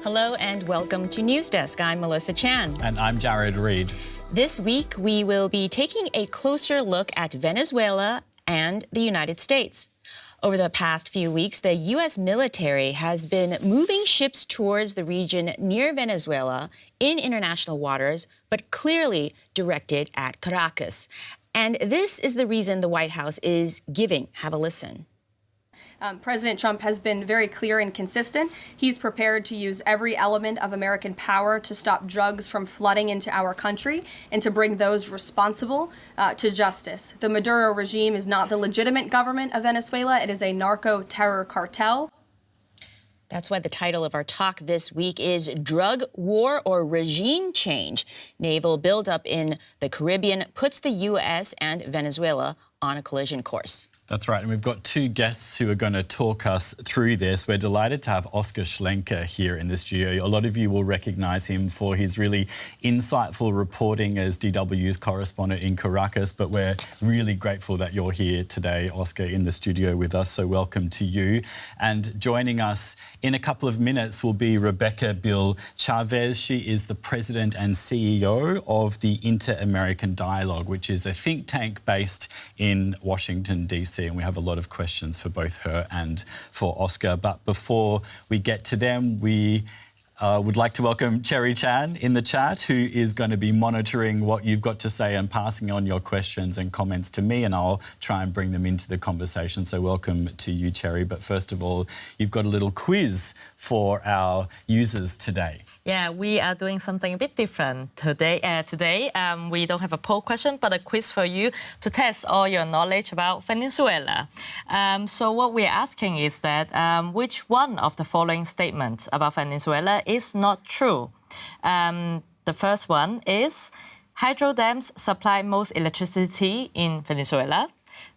Hello and welcome to News Desk. I'm Melissa Chan. And I'm Jared Reed. This week, we will be taking a closer look at Venezuela and the United States. Over the past few weeks, the U.S. military has been moving ships towards the region near Venezuela in international waters, but clearly directed at Caracas. And this is the reason the White House is giving. Have a listen. President Trump has been very clear and consistent. He's prepared to use every element of American power to stop drugs from flooding into our country and to bring those responsible to justice. The Maduro regime is not the legitimate government of Venezuela. It is a narco-terror cartel. That's why the title of our talk this week is Drug War or Regime Change. Naval buildup in the Caribbean puts the U.S. and Venezuela on a collision course. That's right, and we've got two guests who are going to talk us through this. We're delighted to have Oscar Schlenker here in the studio. A lot of you will recognise him for his really insightful reporting as DW's correspondent in Caracas, but we're really grateful that you're here today, Oscar, in the studio with us, so welcome to you. And joining us in a couple of minutes will be Rebecca Bill Chavez. She is the president and CEO of the Inter-American Dialogue, which is a think tank based in Washington, D.C. And we have a lot of questions for both her and for Oscar. But before we get to them, we would like to welcome Cherie Chan in the chat, who is going to be monitoring what you've got to say and passing on your questions and comments to me, and I'll try and bring them into the conversation. So welcome to you, Cherie. But first of all, you've got a little quiz for our users today. Yeah, we are doing something a bit different today. We don't have a poll question, but a quiz for you to test all your knowledge about Venezuela. So what we're asking is that which one of the following statements about Venezuela is not true? The first one is hydro dams supply most electricity in Venezuela.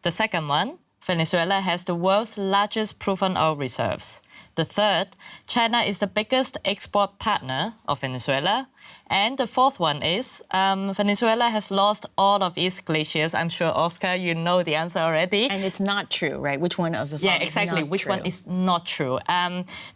The second one, Venezuela has the world's largest proven oil reserves. The third, China is the biggest export partner of Venezuela. And the fourth one is Venezuela has lost all of its glaciers. I'm sure, Oscar, you know the answer already. And it's not true, right? Which one of the Yeah, exactly. Which one is not true?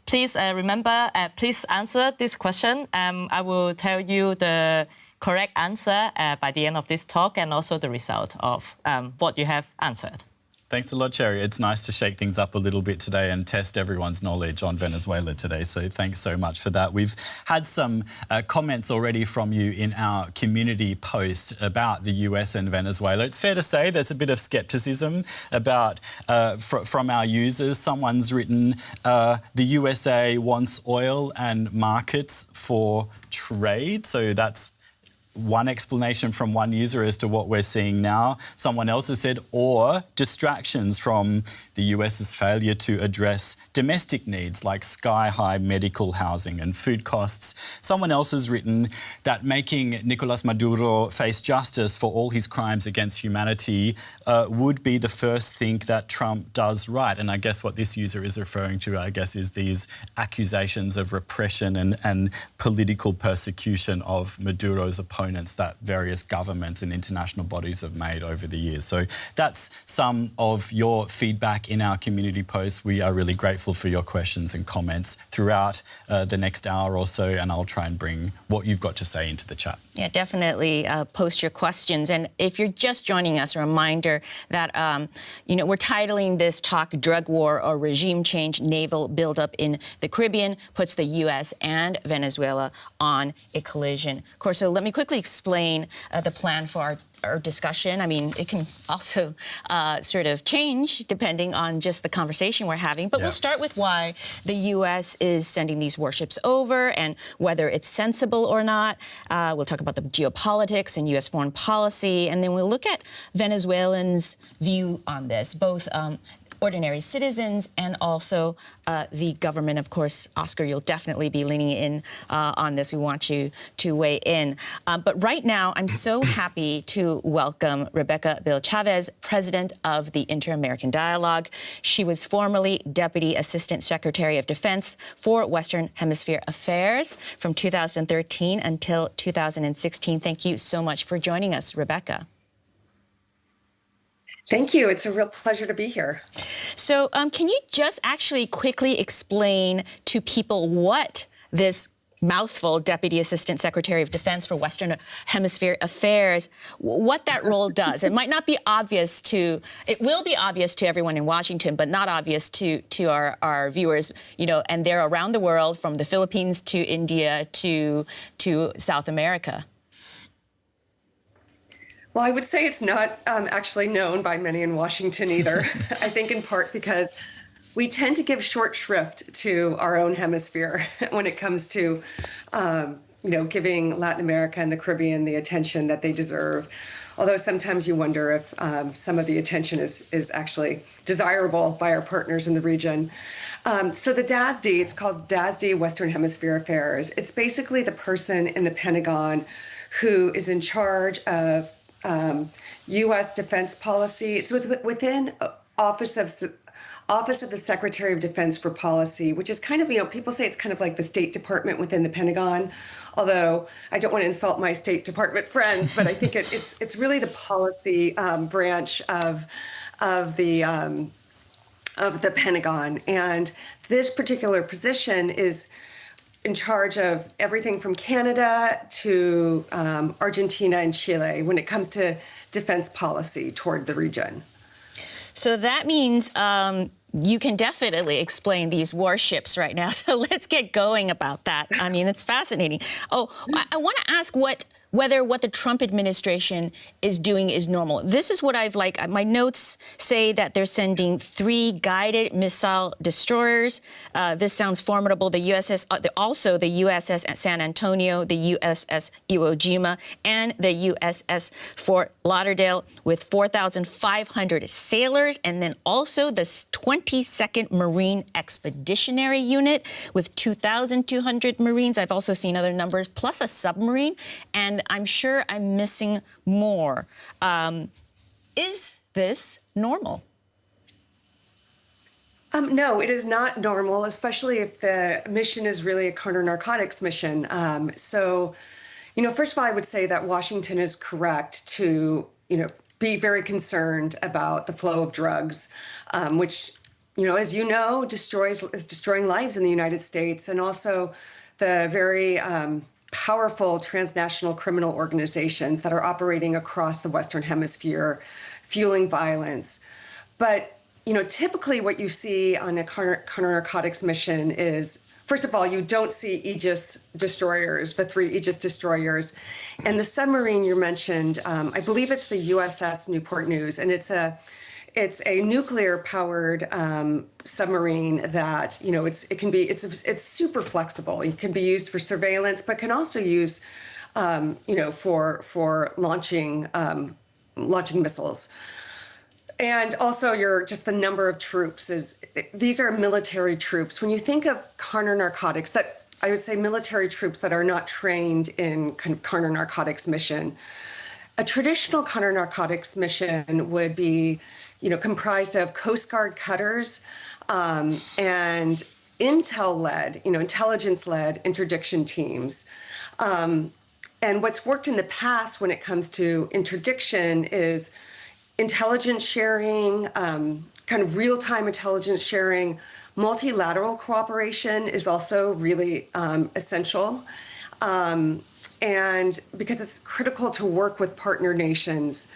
Please remember, please answer this question. I will tell you the correct answer by the end of this talk and also the result of what you have answered. Thanks a lot, Cherie. It's nice to shake things up a little bit today and test everyone's knowledge on Venezuela today. So thanks so much for that. We've had some comments already from you in our community post about the US and Venezuela. It's fair to say there's a bit of scepticism about from our users. Someone's written, the USA wants oil and markets for trade. So that's one explanation from one user as to what we're seeing now. Someone else has said, or distractions from the US's failure to address domestic needs like sky-high medical housing and food costs. Someone else has written that making Nicolas Maduro face justice for all his crimes against humanity would be the first thing that Trump does right. And I guess what this user is referring to, I guess, is these accusations of repression and political persecution of Maduro's opponents that various governments and international bodies have made over the years. So that's some of your feedback in our community posts. We are really grateful for your questions and comments throughout the next hour or so, and I'll try and bring what you've got to say into the chat. Yeah, definitely post your questions. And if you're just joining us, a reminder that, we're titling this talk Drug War or Regime Change, Naval Buildup in the Caribbean puts the U.S. and Venezuela on a collision course. So let me quickly explain the plan for our discussion. I mean, it can also sort of change depending on just the conversation we're having. But We'll start with why the U.S. is sending these warships over and whether it's sensible or not. We'll talk about the geopolitics and U.S. foreign policy. And then we'll look at Venezuelans' view on this, both ordinary citizens and also the government. Of course, Oscar, you'll definitely be leaning in on this. We want you to weigh in. But right now, I'm so happy to welcome Rebecca Bill Chavez, president of the Inter-American Dialogue. She was formerly Deputy Assistant Secretary of Defense for Western Hemisphere Affairs from 2013 until 2016. Thank you so much for joining us, Rebecca. Thank you. It's a real pleasure to be here. So can you just actually quickly explain to people what this mouthful, Deputy Assistant Secretary of Defense for Western Hemisphere Affairs, what that role does. It might not be obvious to, it will be obvious to everyone in Washington, but not obvious to our viewers, you know, and they're around the world, from the Philippines to India to South America. Well, I would say it's not actually known by many in Washington either. I think in part because we tend to give short shrift to our own hemisphere when it comes to, you know, giving Latin America and the Caribbean the attention that they deserve. Although sometimes you wonder if some of the attention is actually desirable by our partners in the region. So the DASD, it's called DASD Western Hemisphere Affairs. It's basically the person in the Pentagon who is in charge of U.S. defense policy. It's within Office of the Secretary of Defense for Policy, which is kind of, you know, people say it's kind of like the State Department within the Pentagon, although I don't want to insult my State Department friends, but I think it's really the policy branch of the Pentagon. And this particular position is in charge of everything from Canada to Argentina and Chile when it comes to defense policy toward the region. So that means you can definitely explain these warships right now. So let's get going about that. I mean, it's fascinating. Oh, I want to ask whether what the Trump administration is doing is normal. This is what I've like. My notes say that they're sending 3 guided missile destroyers. This sounds formidable. The USS, also the USS San Antonio, the USS Iwo Jima, and the USS Fort Lauderdale, with 4,500 sailors, and then also the 22nd Marine Expeditionary Unit with 2,200 Marines. I've also seen other numbers, plus a submarine, and I'm sure I'm missing more. Is this normal? No, it is not normal, especially if the mission is really a counter-narcotics mission. So, you know, first of all, I would say that Washington is correct to, you know, be very concerned about the flow of drugs, which, you know, as you know, is destroying lives in the United States, and also the very powerful transnational criminal organizations that are operating across the Western Hemisphere, fueling violence. But, you know, typically what you see on a counter-narcotics mission is, first of all, you don't see Aegis destroyers, the 3 Aegis destroyers. And the submarine you mentioned, I believe it's the USS Newport News, and it's a nuclear-powered submarine that, you know, it's super flexible. It can be used for surveillance, but can also use, you know, for launching missiles. And also just the number of troops these are military troops. When you think of counter-narcotics, that I would say military troops that are not trained in kind of counter-narcotics mission. A traditional counter-narcotics mission would be, you know, comprised of Coast Guard cutters and intelligence-led interdiction teams. And what's worked in the past when it comes to interdiction is intelligence sharing, kind of real-time intelligence sharing. Multilateral cooperation is also really essential. And because it's critical to work with partner nations.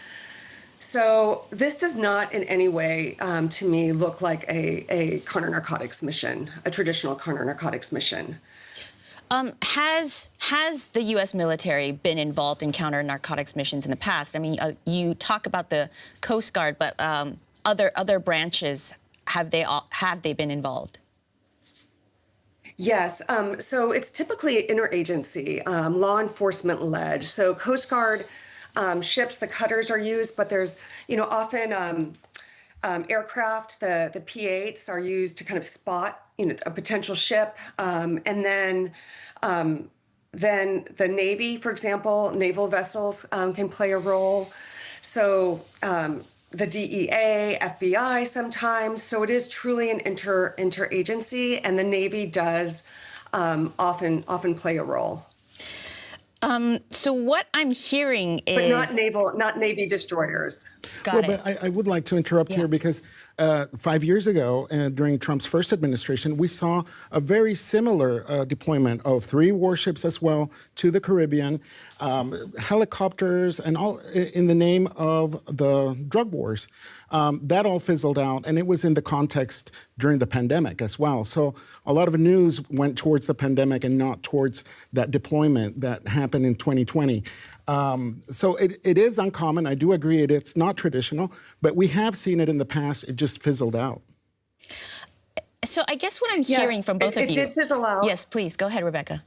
So this does not in any way, to me, look like a counter-narcotics mission, a traditional counter-narcotics mission. Has the U.S. military been involved in counter-narcotics missions in the past? I mean, you talk about the Coast Guard, but other branches, have they been involved? Yes. So it's typically interagency, law enforcement led. So Coast Guard ships, the cutters are used, but there's, you know, often aircraft, the P-8s are used to kind of spot, you know, a potential ship. And then the Navy, for example, naval vessels can play a role. So the DEA, FBI sometimes. So it is truly an interagency, and the Navy does often play a role. So what I'm hearing is... But not Navy destroyers. Got it. But I would like to interrupt here because 5 years ago, during Trump's first administration, we saw a very similar deployment of 3 warships as well to the Caribbean, helicopters, and all in the name of the drug wars. That all fizzled out, and it was in the context during the pandemic as well. So a lot of the news went towards the pandemic and not towards that deployment that happened in 2020. So it is uncommon. I do agree it's not traditional, but we have seen it in the past. It just fizzled out. So I guess what I'm hearing from both of you... It did fizzle out. Yes, please. Go ahead, Rebecca.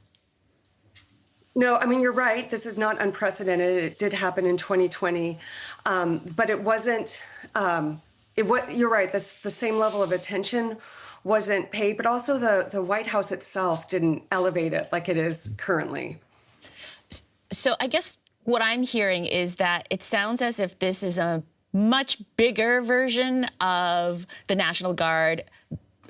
No, I mean, you're right. This is not unprecedented. It did happen in 2020, but it wasn't... you're right. The same level of attention wasn't paid, but also the White House itself didn't elevate it like it is currently. So I guess what I'm hearing is that it sounds as if this is a much bigger version of the National Guard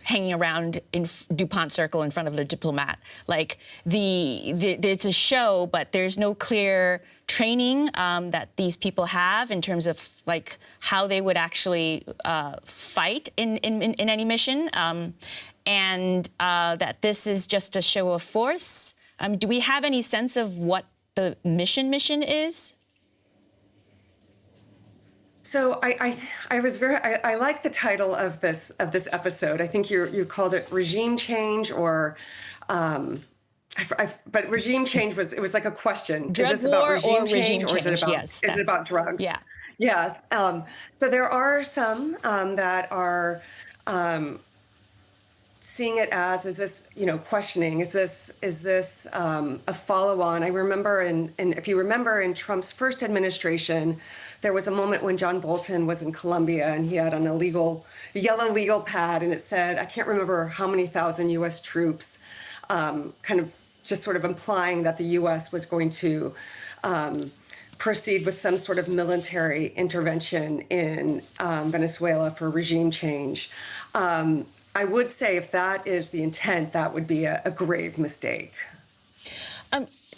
hanging around in DuPont Circle in front of the diplomat. Like, it's a show, but there's no clear training that these people have in terms of, like, how they would actually fight in any mission, and that this is just a show of force. Do we have any sense of what the mission is? So I like the title of this episode. I think you called it regime change, or but regime change was like a question. Drug is this about war regime or change, regime or is it about is it about drugs? Yeah. Yes. So there are some that are seeing it as, is this, questioning, is this a follow-on? I remember if you remember in Trump's first administration, there was a moment when John Bolton was in Colombia and he had on a yellow legal pad, and it said, I can't remember how many thousand U.S. troops, kind of just sort of implying that the U.S. was going to proceed with some sort of military intervention in Venezuela for regime change. I would say if that is the intent, that would be a grave mistake.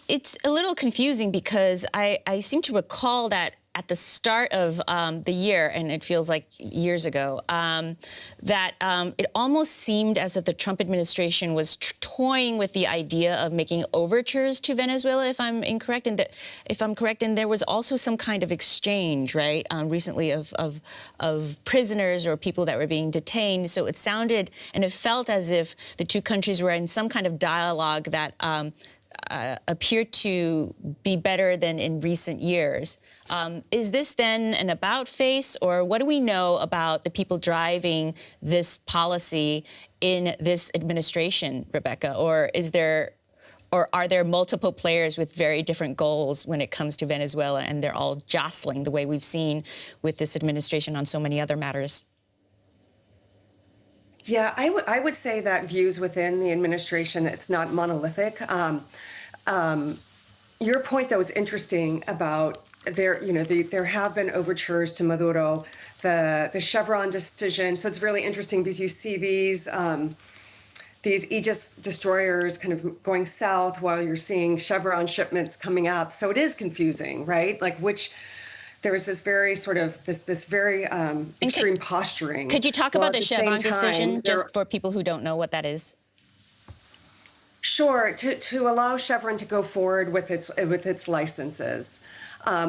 It's a little confusing because I seem to recall that at the start of the year, and it feels like years ago, that it almost seemed as if the Trump administration was toying with the idea of making overtures to Venezuela, if I'm incorrect, and and there was also some kind of exchange, right, recently of prisoners or people that were being detained. So it sounded and it felt as if the two countries were in some kind of dialogue that appeared to be better than in recent years. Is this then an about face, or what do we know about the people driving this policy in this administration, Rebecca? Or are there multiple players with very different goals when it comes to Venezuela, and they're all jostling the way we've seen with this administration on so many other matters? Yeah, I would say that views within the administration, it's not monolithic. Your point, though, is interesting about there have been overtures to Maduro, the Chevron decision. So it's really interesting because you see these Aegis destroyers kind of going south while you're seeing Chevron shipments coming up. So it is confusing, right? Like there is this very sort of this very extreme posturing. Could you talk about the Chevron decision, just for people who don't know what that is? Sure, to allow Chevron to go forward with its licenses,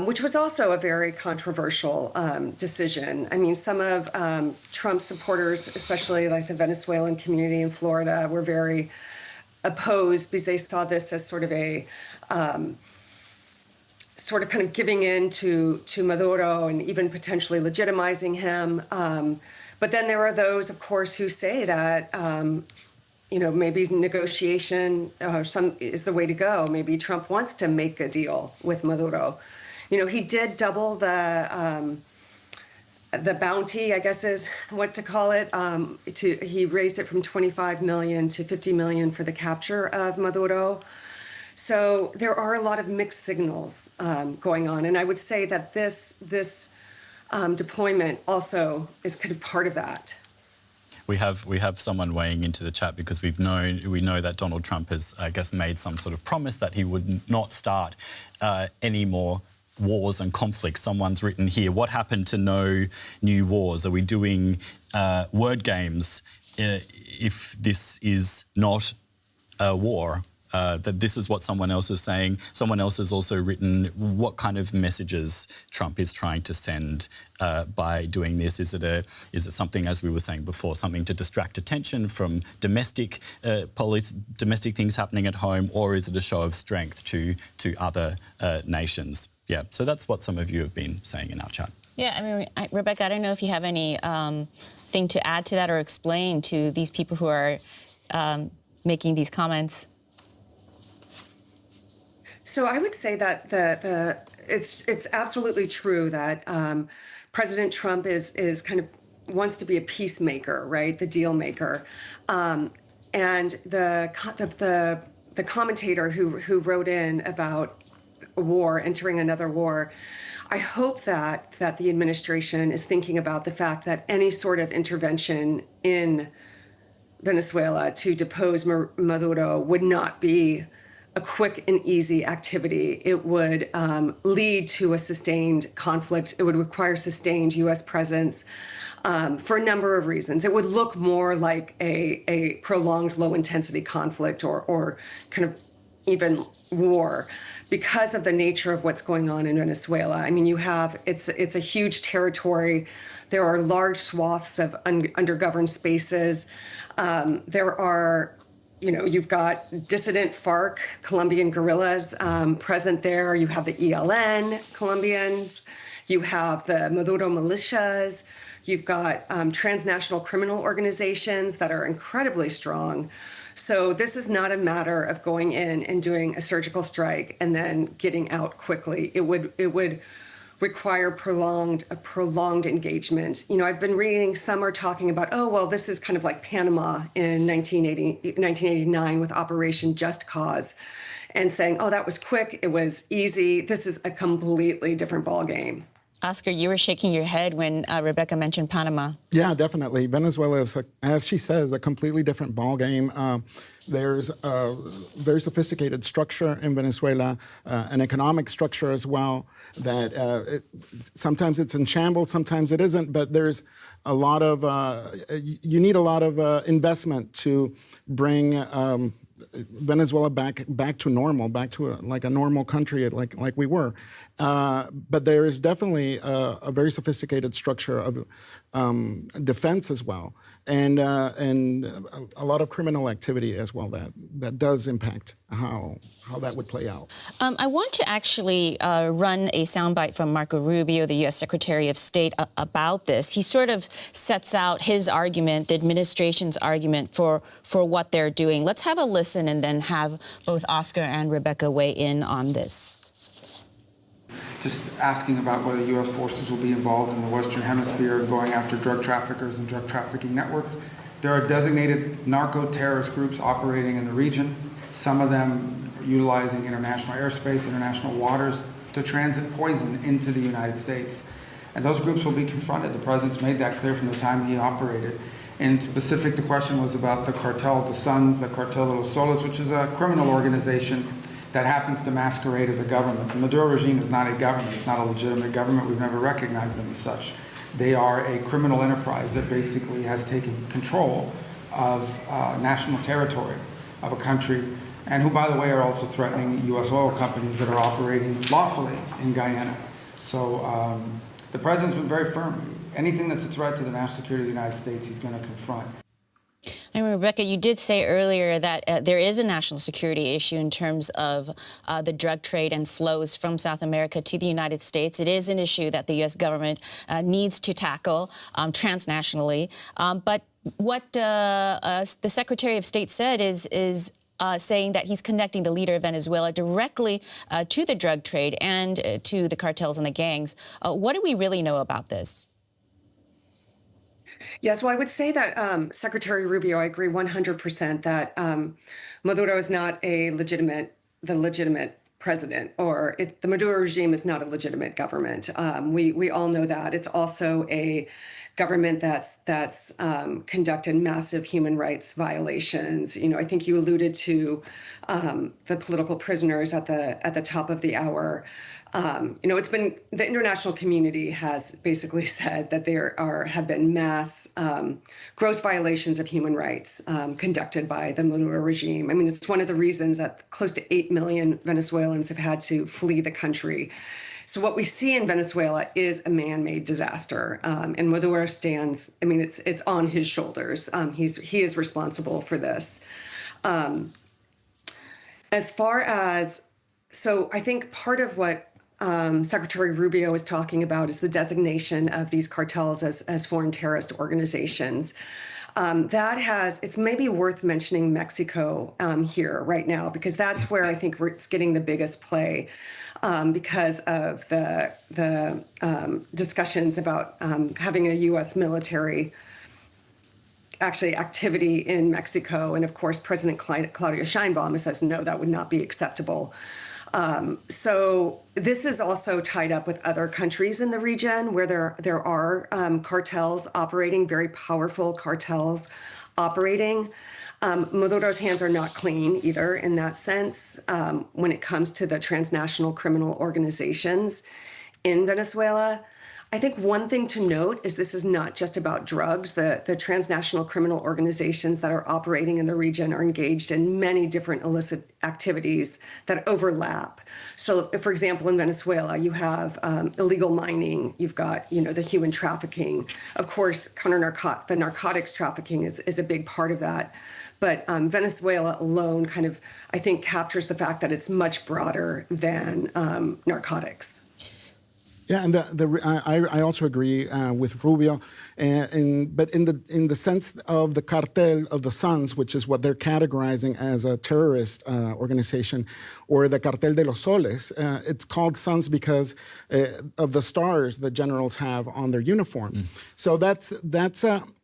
which was also a very controversial decision. I mean, some of Trump's supporters, especially like the Venezuelan community in Florida, were very opposed because they saw this as sort of a sort of kind of giving in to Maduro and even potentially legitimizing him. But then there are those, of course, who say that, maybe negotiation is the way to go. Maybe Trump wants to make a deal with Maduro. He did double the bounty, I guess is what to call it. He raised it from 25 million to 50 million for the capture of Maduro. So there are a lot of mixed signals going on, and I would say that this deployment also is kind of part of that. We have someone weighing into the chat because we know that Donald Trump has, I guess, made some sort of promise that he would not start any more wars and conflicts. Someone's written here, what happened to no new wars? Are we doing word games if this is not a war? That this is what someone else is saying. Someone else has also written what kind of messages Trump is trying to send by doing this. Is it something, as we were saying before, something to distract attention from domestic domestic things happening at home, or is it a show of strength to other nations? Yeah, so that's what some of you have been saying in our chat. Yeah, I mean, Rebecca, I don't know if you have any thing to add to that or explain to these people who are making these comments. So I would say that it's absolutely true that President Trump is kind of wants to be a peacemaker, right? The deal maker, and the commentator who wrote in about a war, entering another war. I hope that the administration is thinking about the fact that any sort of intervention in Venezuela to depose Maduro would not be a quick and easy activity. It would lead to a sustained conflict. It would require sustained U.S. presence for a number of reasons. It would look more like a prolonged low-intensity conflict or kind of even war because of the nature of what's going on in Venezuela. I mean, it's a huge territory. There are large swaths of undergoverned spaces. There are you've got dissident FARC, Colombian guerrillas present there. You have the ELN, Colombians. You have the Maduro militias. You've got transnational criminal organizations that are incredibly strong. So this is not a matter of going in and doing a surgical strike and then getting out quickly. It would require a prolonged engagement. I've been reading, some are talking about, oh, well, this is kind of like Panama in 1989 with Operation Just Cause, and saying, oh, that was quick, it was easy. This is a completely different ballgame. Oscar, you were shaking your head when Rebecca mentioned Panama. Yeah, definitely. Venezuela is, as she says, a completely different ballgame. There's a very sophisticated structure in Venezuela, an economic structure as well, that sometimes it's in shambles, sometimes it isn't, but there's a lot of, you need a lot of investment to bring Venezuela back to normal, back to like a normal country like we were. But there is definitely a very sophisticated structure of defense as well, and a lot of criminal activity as well that does impact how that would play out. I want to actually run a soundbite from Marco Rubio, the U.S. Secretary of State, about this. He sort of sets out his argument, the administration's argument for what they're doing. Let's have a listen and then have both Oscar and Rebecca weigh in on this. Just asking about whether U.S. forces will be involved in the Western Hemisphere going after drug traffickers and drug trafficking networks. There are designated narco-terrorist groups operating in the region, some of them utilizing international airspace, international waters to transit poison into the United States. And those groups will be confronted. The President's made that clear from the time he operated. In specific, the question was about the cartel de Sons, the cartel de los Soles, which is a criminal organization that happens to masquerade as a government. The Maduro regime is not a government. It's not a legitimate government. We've never recognized them as such. They are a criminal enterprise that basically has taken control of national territory of a country, and who, by the way, are also threatening U.S. oil companies that are operating lawfully in Guyana. So the President's been very firm. Anything that's a threat to the national security of the United States, he's going to confront. And Rebecca, you did say earlier that there is a national security issue in terms of the drug trade and flows from South America to the United States. It is an issue that the U.S. government needs to tackle transnationally. But what the Secretary of State said is saying that he's connecting the leader of Venezuela directly to the drug trade and to the cartels and the gangs. What do we really know about this? Yes, well, I would say that Secretary Rubio, I agree 100% that Maduro is not the legitimate president, or the Maduro regime is not a legitimate government. We all know that. It's also a government that's conducted massive human rights violations. I think you alluded to the political prisoners at the top of the hour. It's been the international community has basically said that there have been mass gross violations of human rights conducted by the Maduro regime. I mean, it's one of the reasons that close to 8 million Venezuelans have had to flee the country. So what we see in Venezuela is a man-made disaster, and Maduro stands. I mean, it's on his shoulders. He is responsible for this. As far as I think part of what Secretary Rubio is talking about is the designation of these cartels as foreign terrorist organizations. It's maybe worth mentioning Mexico here right now, because that's where I think it's getting the biggest play because of the discussions about having a U.S. military activity in Mexico. And of course, President Claudia Sheinbaum says, no, that would not be acceptable. So this is also tied up with other countries in the region where there are cartels operating, very powerful cartels operating. Maduro's hands are not clean either in that sense when it comes to the transnational criminal organizations in Venezuela. I think one thing to note is this is not just about drugs. The transnational criminal organizations that are operating in the region are engaged in many different illicit activities that overlap. So, for example, in Venezuela, you have illegal mining. You've got, the human trafficking. Of course, the narcotics trafficking is a big part of that. But Venezuela alone kind of, I think, captures the fact that it's much broader than narcotics. Yeah, and I also agree with Rubio, but in the sense of the cartel of the Suns, which is what they're categorizing as a terrorist organization, or the cartel de los soles, it's called Suns because of the stars the generals have on their uniform. So that's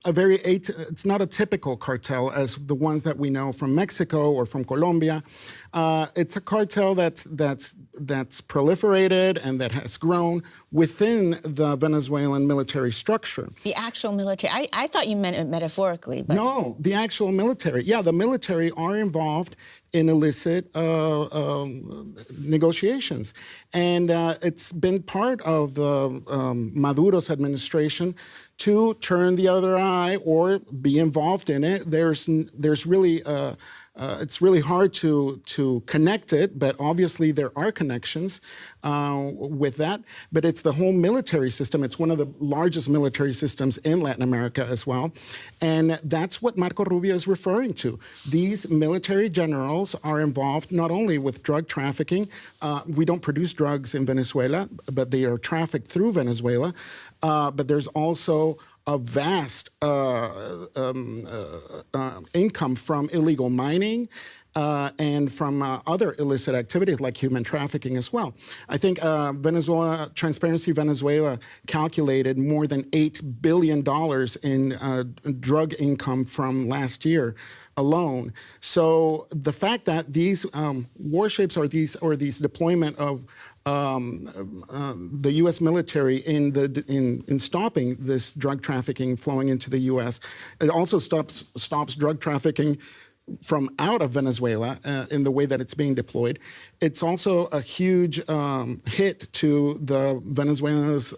it's not a typical cartel as the ones that we know from Mexico or from Colombia. It's a cartel that's proliferated and that has grown within the Venezuelan military structure. The actual military. I thought you meant it metaphorically. But... No, the actual military. Yeah, the military are involved in illicit negotiations. And it's been part of the Maduro's administration to turn the other eye or be involved in it. There's really it's really hard to connect it, but obviously there are connections with that. But it's the whole military system. It's one of the largest military systems in Latin America as well. And that's what Marco Rubio is referring to. These military generals are involved not only with drug trafficking. We don't produce drugs in Venezuela, but they are trafficked through Venezuela. But there's also a vast income from illegal mining and from other illicit activities like human trafficking as well. I think Transparency Venezuela calculated more than $8 billion in drug income from last year alone. So the fact that these warships or these deployment of the U.S. military in stopping this drug trafficking flowing into the U.S., it also stops drug trafficking from out of Venezuela in the way that it's being deployed. It's also a huge hit to the Venezuela's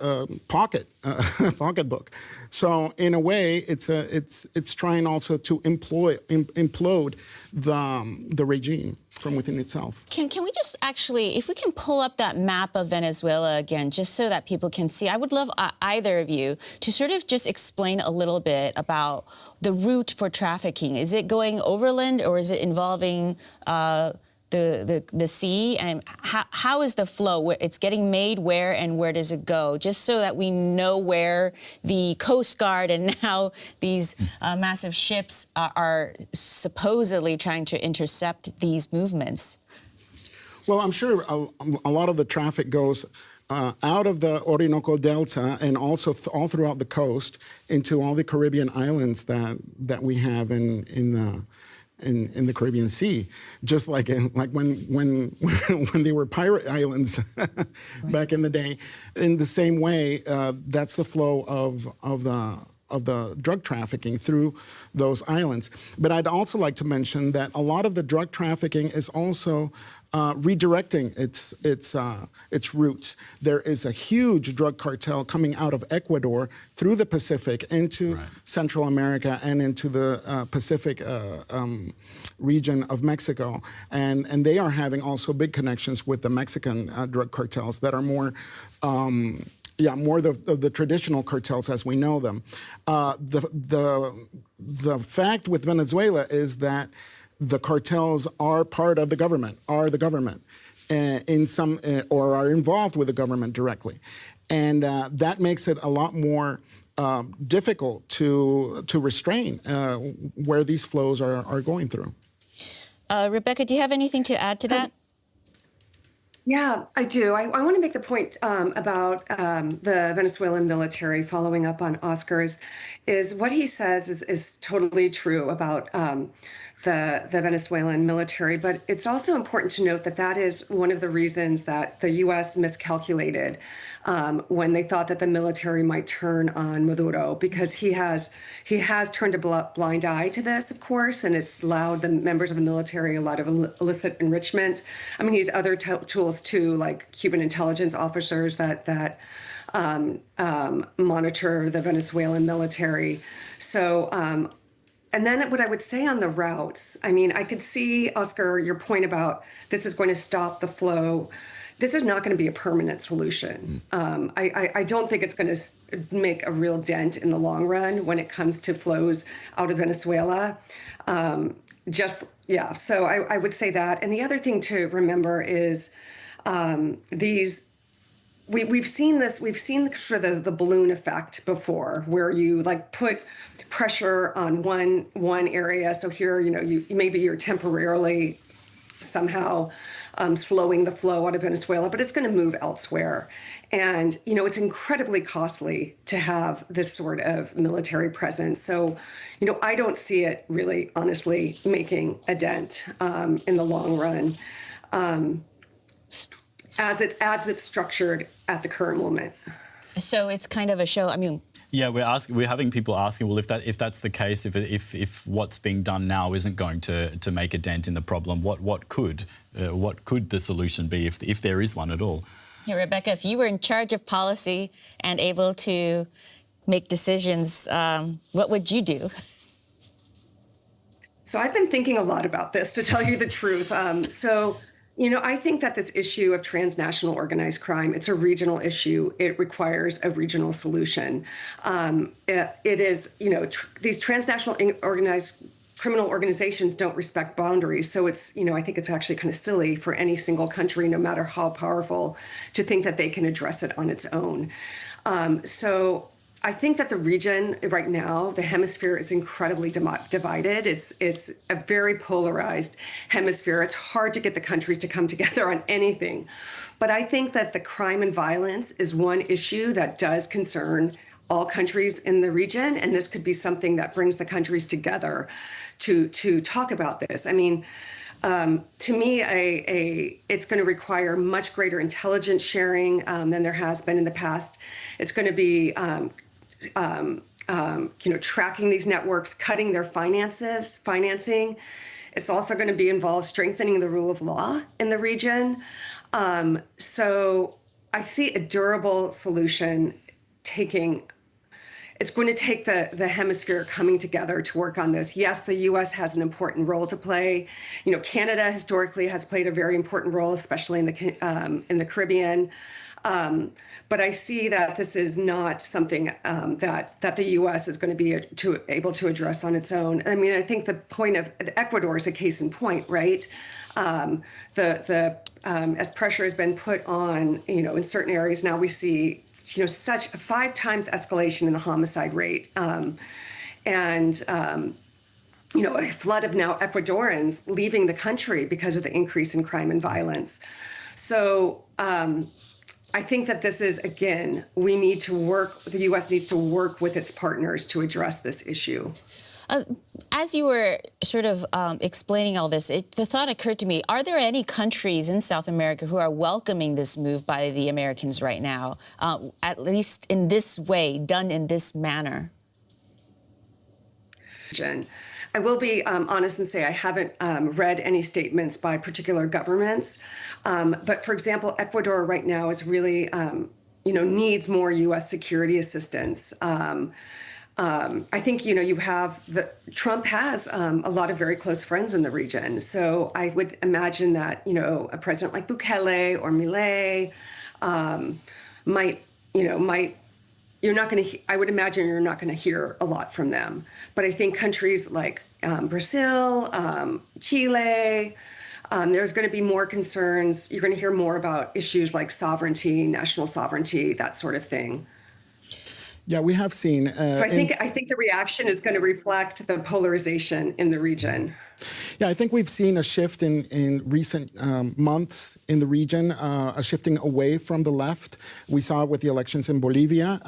pocketbook. So in a way, it's trying also to implode the regime from within itself. Can we just actually, if we can pull up that map of Venezuela again, just so that people can see, I would love either of you to sort of just explain a little bit about the route for trafficking. Is it going overland or is it involving the sea? And how is the flow? It's getting made where and where does it go? Just so that we know where the Coast Guard and now these massive ships are supposedly trying to intercept these movements. Well, I'm sure a lot of the traffic goes out of the Orinoco Delta and also all throughout the coast into all the Caribbean islands that we have in the Caribbean Sea, just like when they were pirate islands back in the day. In the same way, that's the flow of the drug trafficking through those islands. But I'd also like to mention that a lot of the drug trafficking is also redirecting its routes. There is a huge drug cartel coming out of Ecuador through the Pacific into Central America and into the Pacific region of Mexico. And they are having also big connections with the Mexican drug cartels that are more more the traditional cartels as we know them. The fact with Venezuela is that the cartels are part of the government, in some or are involved with the government directly, and that makes it a lot more difficult to restrain where these flows are going through. Rebecca, do you have anything to add to that? Yeah, I do. I want to make the point about the Venezuelan military, following up on Oscar's, is what he says is totally true about the Venezuelan military. But it's also important to note that that is one of the reasons that the U.S. miscalculated when they thought that the military might turn on Maduro, because he has turned a blind eye to this, of course, and it's allowed the members of the military a lot of illicit enrichment. I mean, he has other tools too, like Cuban intelligence officers that monitor the Venezuelan military. So, and then what I would say on the routes, I mean, I could see, Oscar, your point about this is going to stop the flow. This is not going to be a permanent solution. I don't think it's going to make a real dent in the long run when it comes to flows out of Venezuela. So I would say that. And the other thing to remember is we've seen sort of the balloon effect before, where you like put pressure on one area. So here, maybe you're temporarily somehow slowing the flow out of Venezuela, but it's going to move elsewhere. And, it's incredibly costly to have this sort of military presence. So, I don't see it really, honestly, making a dent in the long run as it's structured at the current moment. So it's kind of a show. I mean, yeah, we're having people asking, well, if that's the case, if what's being done now isn't going to make a dent in the problem, what could the solution be if there is one at all? Yeah, Rebecca, if you were in charge of policy and able to make decisions, what would you do? So I've been thinking a lot about this, to tell you the truth. I think that this issue of transnational organized crime, it's a regional issue. It requires a regional solution. It is, these transnational organized criminal organizations don't respect boundaries. So it's, I think it's actually kind of silly for any single country, no matter how powerful, to think that they can address it on its own. So I think that the region right now, the hemisphere, is incredibly divided. It's a very polarized hemisphere. It's hard to get the countries to come together on anything. But I think that the crime and violence is one issue that does concern all countries in the region, and this could be something that brings the countries together to talk about this. I mean, to me, it's going to require much greater intelligence sharing than there has been in the past. It's going to be tracking these networks, cutting their financing. It's also going to be involved strengthening the rule of law in the region. So I see a durable solution it's going to take the hemisphere coming together to work on this. Yes, the U.S. has an important role to play. Canada historically has played a very important role, especially in the Caribbean. But I see that this is not something that the U.S. is going to be able to address on its own. I mean, I think the point of Ecuador is a case in point, right? As pressure has been put on, in certain areas, now we see, such a 5 times escalation in the homicide rate, and a flood of now Ecuadorians leaving the country because of the increase in crime and violence. So I think that this is, again, the U.S. needs to work with its partners to address this issue. As you were sort of explaining all this, the thought occurred to me, are there any countries in South America who are welcoming this move by the Americans right now, at least in this way, done in this manner? region. I will be honest and say I haven't read any statements by particular governments. But for example, Ecuador right now is really, needs more U.S. security assistance. I think, Trump has a lot of very close friends in the region. So I would imagine that, a president like Bukele or Milei I would imagine you're not going to hear a lot from them. But I think countries like Brazil, Chile, there's going to be more concerns. You're going to hear more about issues like sovereignty, national sovereignty, that sort of thing. Yeah, we have seen. So I think the reaction is going to reflect the polarization in the region. Yeah, I think we've seen a shift in recent months in the region, a shifting away from the left. We saw it with the elections in Bolivia,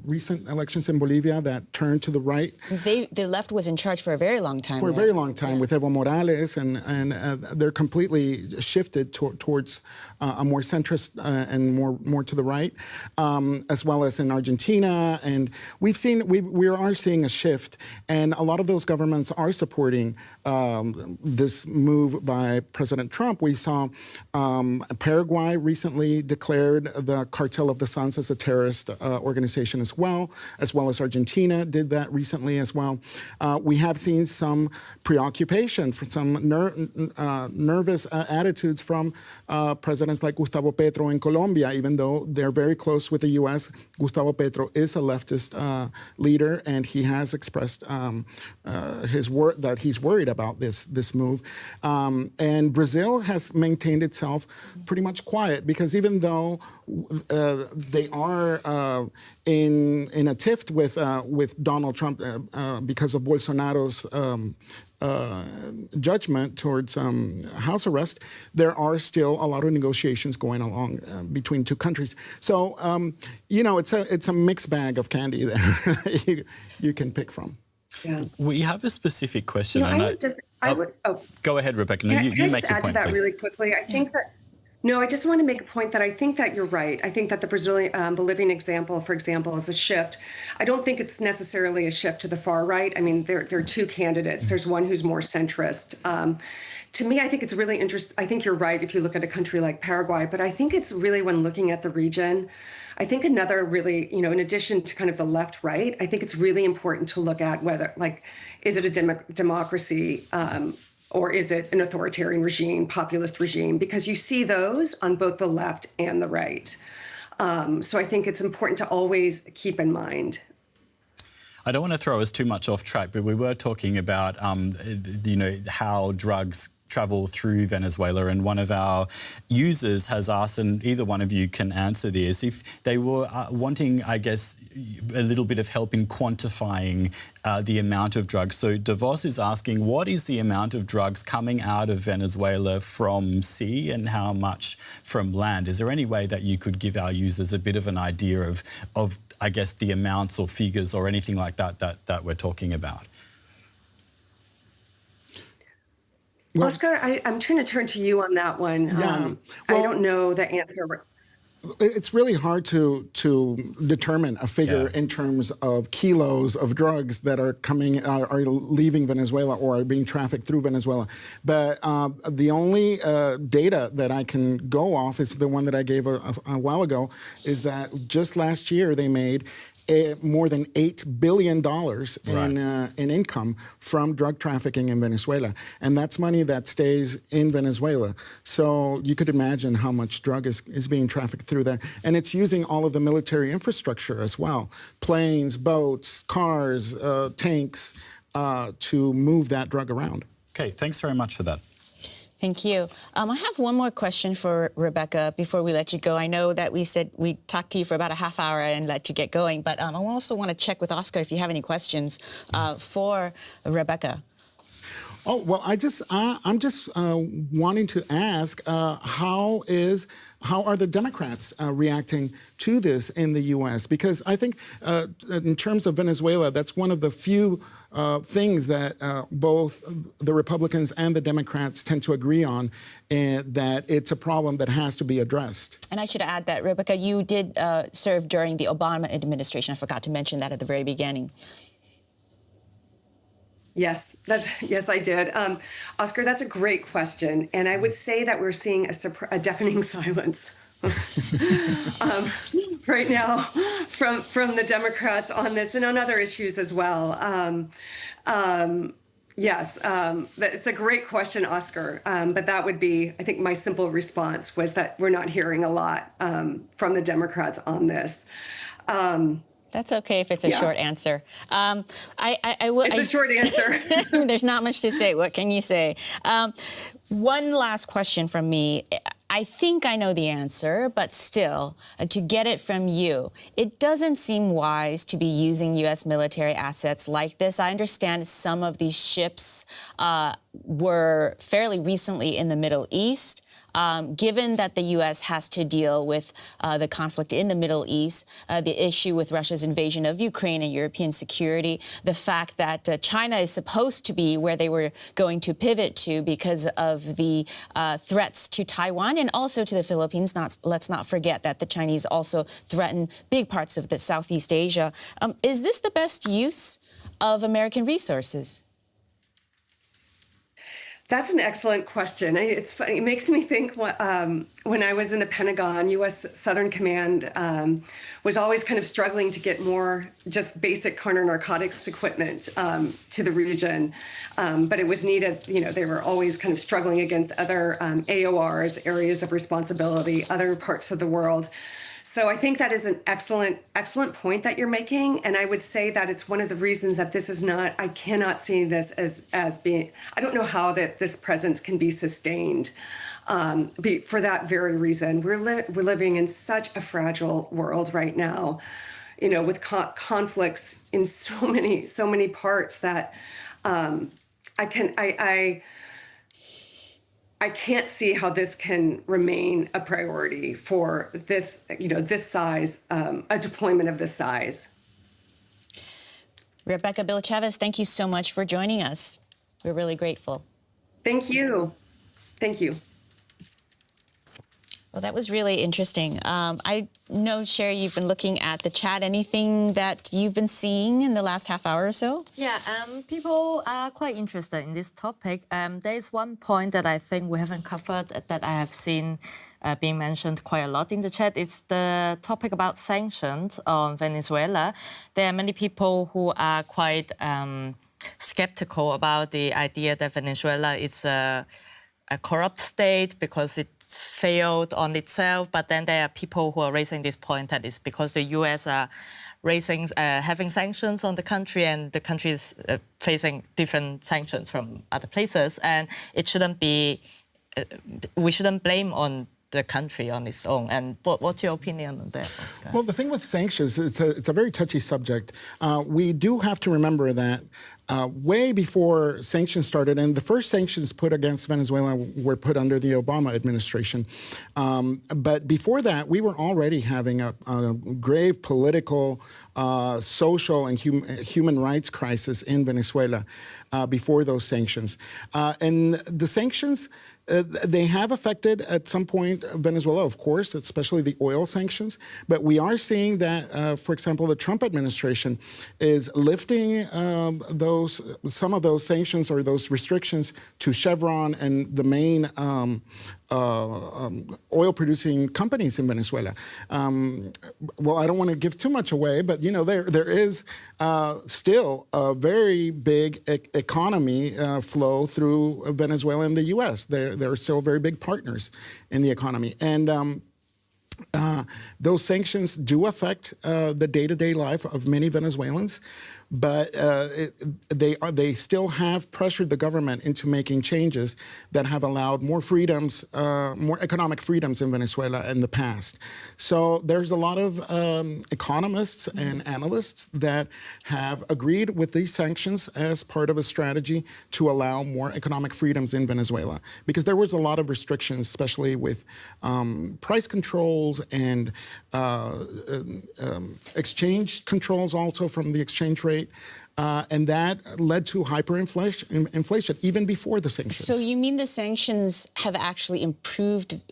recent elections in Bolivia that turned to the right. The left was in charge for a very long time. For a very long time with Evo Morales, and they're completely shifted towards a more centrist and more to the right, as well as in Argentina. And we are seeing a shift, and a lot of those governments are supporting this move by President Trump. We saw Paraguay recently declared the Cartel of the Suns as a terrorist organization as well as Argentina did that recently as well. We have seen some preoccupation, some nervous attitudes from presidents like Gustavo Petro in Colombia, even though they're very close with the U.S. Gustavo Petro is a leftist leader, and he has expressed that he's worried about this move. And Brazil has maintained itself pretty much quiet, because even though they are in a tiff with Donald Trump because of Bolsonaro's judgment towards house arrest, there are still a lot of negotiations going along between two countries. So, it's a mixed bag of candy there you can pick from. Yeah. We have a specific question. Go ahead, Rebecca. No, you make your point, please. Can I just add to that really quickly? I just want to make a point that I think that you're right. I think that the Bolivian example, for example, is a shift. I don't think it's necessarily a shift to the far right. I mean, there are two candidates. There's one who's more centrist. To me, I think it's really interesting. I think you're right if you look at a country like Paraguay, but I think it's really, when looking at the region, I think another really, in addition to kind of the left-right, I think it's really important to look at whether, is it a democracy or is it an authoritarian regime, populist regime? Because you see those on both the left and the right. So I think it's important to always keep in mind. I don't want to throw us too much off track, but we were talking about, how drugs travel through Venezuela, and one of our users has asked, and either one of you can answer this, if they were wanting, I guess, a little bit of help in quantifying the amount of drugs. So Davos is asking, what is the amount of drugs coming out of Venezuela from sea and how much from land? Is there any way that you could give our users a bit of an idea of I guess, the amounts or figures or anything like that we're talking about? Well, Oscar, I'm trying to turn to you on that one. Yeah. I don't know the answer. It's really hard to determine a figure in terms of kilos of drugs that are leaving Venezuela or are being trafficked through Venezuela. But the only data that I can go off is the one that I gave a while ago, is that just last year they made more than $8 billion in income from drug trafficking in Venezuela. And that's money that stays in Venezuela. So you could imagine how much drug is being trafficked through there. And it's using all of the military infrastructure as well. Planes, boats, cars, tanks, to move that drug around. Okay, thanks very much for that. Thank you. I have one more question for Rebecca before we let you go. I know that we said we'd talk to you for about a half hour and let you get going, but I also want to check with Oscar if you have any questions for Rebecca. Oh, well, I'm just wanting to ask, how are the Democrats reacting to this in the U.S.? Because I think in terms of Venezuela, that's one of the few things that both the Republicans and the Democrats tend to agree on, that it's a problem that has to be addressed. And I should add that, Rebecca, you did serve during the Obama administration. I forgot to mention that at the very beginning. Yes, yes, I did. Oscar, that's a great question. And I would say that we're seeing a deafening silence right now from the Democrats on this and on other issues as well. Yes, it's a great question, Oscar. But that would be, I think my simple response was that we're not hearing a lot from the Democrats on this. That's okay if it's a short answer. It's a short answer. There's not much to say. What can you say? One last question from me. I think I know the answer, but still, to get it from you, it doesn't seem wise to be using U.S. military assets like this. I understand some of these ships were fairly recently in the Middle East. Given that the U.S. has to deal with the conflict in the Middle East, the issue with Russia's invasion of Ukraine and European security, the fact that China is supposed to be where they were going to pivot to because of the threats to Taiwan and also to the Philippines. Let's not forget that the Chinese also threaten big parts of the Southeast Asia. Is this the best use of American resources? That's an excellent question. It's funny. It makes me think when I was in the Pentagon, U.S. Southern Command was always kind of struggling to get more just basic counter-narcotics equipment to the region. But it was needed. They were always kind of struggling against other AORs, areas of responsibility, other parts of the world. So I think that is an excellent point that you're making. And I would say that it's one of the reasons that this is not, I cannot see this as being, I don't know how that this presence can be sustained for that very reason. We're living in such a fragile world right now, with conflicts in so many parts that I can't see how this can remain a priority for this, this size, a deployment of this size. Rebecca Bill Chavez, thank you so much for joining us. We're really grateful. Thank you. Thank you. Well, that was really interesting. I know, Cherie, you've been looking at the chat. Anything that you've been seeing in the last half hour or so? Yeah, people are quite interested in this topic. There is one point that I think we haven't covered that I have seen being mentioned quite a lot in the chat. It's the topic about sanctions on Venezuela. There are many people who are quite skeptical about the idea that Venezuela is a corrupt state because it failed on itself, but then there are people who are raising this point that it's because the U.S. are having sanctions on the country and the country is facing different sanctions from other places, and it shouldn't be, we shouldn't blame on the country on its own. And what's your opinion on that, Oscar? Well, the thing with sanctions, it's a very touchy subject. We do have to remember that way before sanctions started, and the first sanctions put against Venezuela were put under the Obama administration. But before that, we were already having a grave political, social, and human rights crisis in Venezuela before those sanctions. And the sanctions, they have affected at some point Venezuela, of course, especially the oil sanctions. But we are seeing that, for example, the Trump administration is lifting some of those sanctions or those restrictions to Chevron and the main oil-producing companies in Venezuela. Well, I don't want to give too much away, but there is still a very big economy flow through Venezuela and the U.S. They're still very big partners in the economy, and those sanctions do affect the day-to-day life of many Venezuelans. But they still have pressured the government into making changes that have allowed more freedoms, more economic freedoms in Venezuela in the past. So there's a lot of economists and analysts that have agreed with these sanctions as part of a strategy to allow more economic freedoms in Venezuela. Because there was a lot of restrictions, especially with price controls and exchange controls also from the exchange rate. And that led to hyperinflation even before the sanctions. So you mean the sanctions have actually improved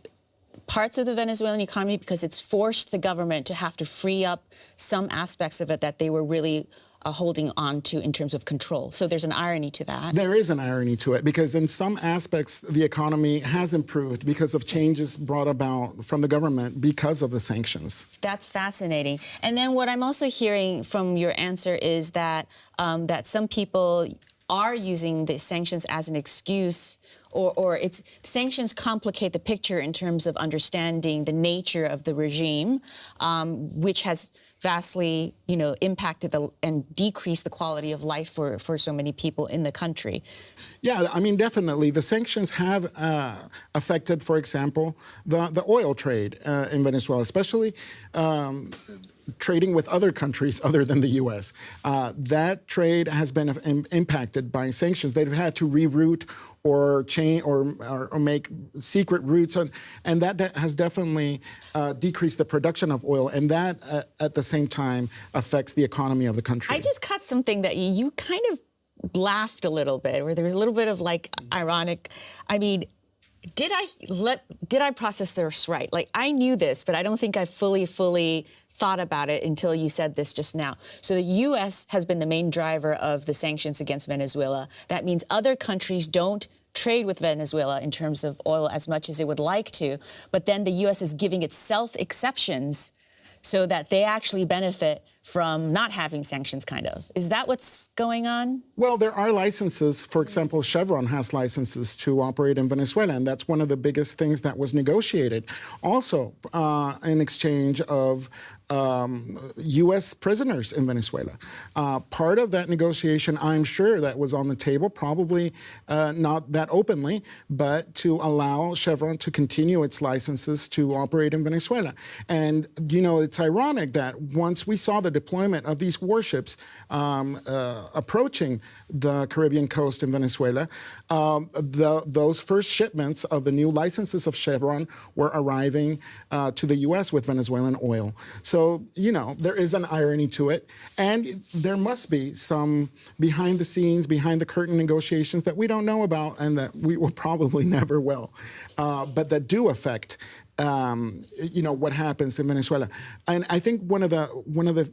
parts of the Venezuelan economy because it's forced the government to have to free up some aspects of it that they were really holding on to in terms of control. So there's an irony to that. There is an irony to it because in some aspects the economy has improved because of changes brought about from the government because of the sanctions. That's fascinating. And then what I'm also hearing from your answer is that that some people are using the sanctions as an excuse, or it's sanctions complicate the picture in terms of understanding the nature of the regime, which has vastly, impacted and decreased the quality of life for so many people in the country. Yeah, I mean, definitely. The sanctions have affected, for example, the oil trade in Venezuela, especially trading with other countries other than the U.S. That trade has been impacted by sanctions. They've had to reroute or change or make secret routes, and that has definitely decreased the production of oil, and that at the same time affects the economy of the country. I just caught something that you kind of laughed a little bit, where there was a little bit of like ironic. I mean, did I process this right? Like, I knew this, but I don't think I fully thought about it until you said this just now. So the U.S. has been the main driver of the sanctions against Venezuela. That means other countries don't trade with Venezuela in terms of oil as much as it would like to, but then the U.S. is giving itself exceptions so that they actually benefit from not having sanctions, kind of. Is that what's going on? Well, there are licenses. For example, Chevron has licenses to operate in Venezuela, and that's one of the biggest things that was negotiated. Also, in exchange of U.S. prisoners in Venezuela. Part of that negotiation, I'm sure that was on the table, probably not that openly, but to allow Chevron to continue its licenses to operate in Venezuela. And, it's ironic that once we saw the deployment of these warships approaching the Caribbean coast in Venezuela, those first shipments of the new licenses of Chevron were arriving to the U.S. with Venezuelan oil. So, there is an irony to it. And there must be some behind the scenes, behind the curtain negotiations that we don't know about and that we will probably never will, but that do affect what happens in Venezuela. And I think one of the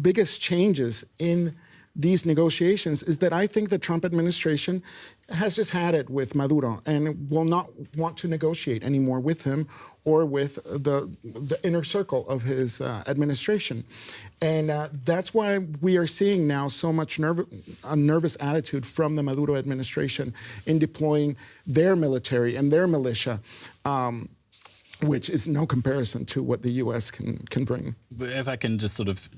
biggest changes in these negotiations is that I think the Trump administration has just had it with Maduro and will not want to negotiate anymore with him or with the inner circle of his administration. And that's why we are seeing now so much a nervous attitude from the Maduro administration in deploying their military and their militia, which is no comparison to what the U.S. can bring. If I can just sort of,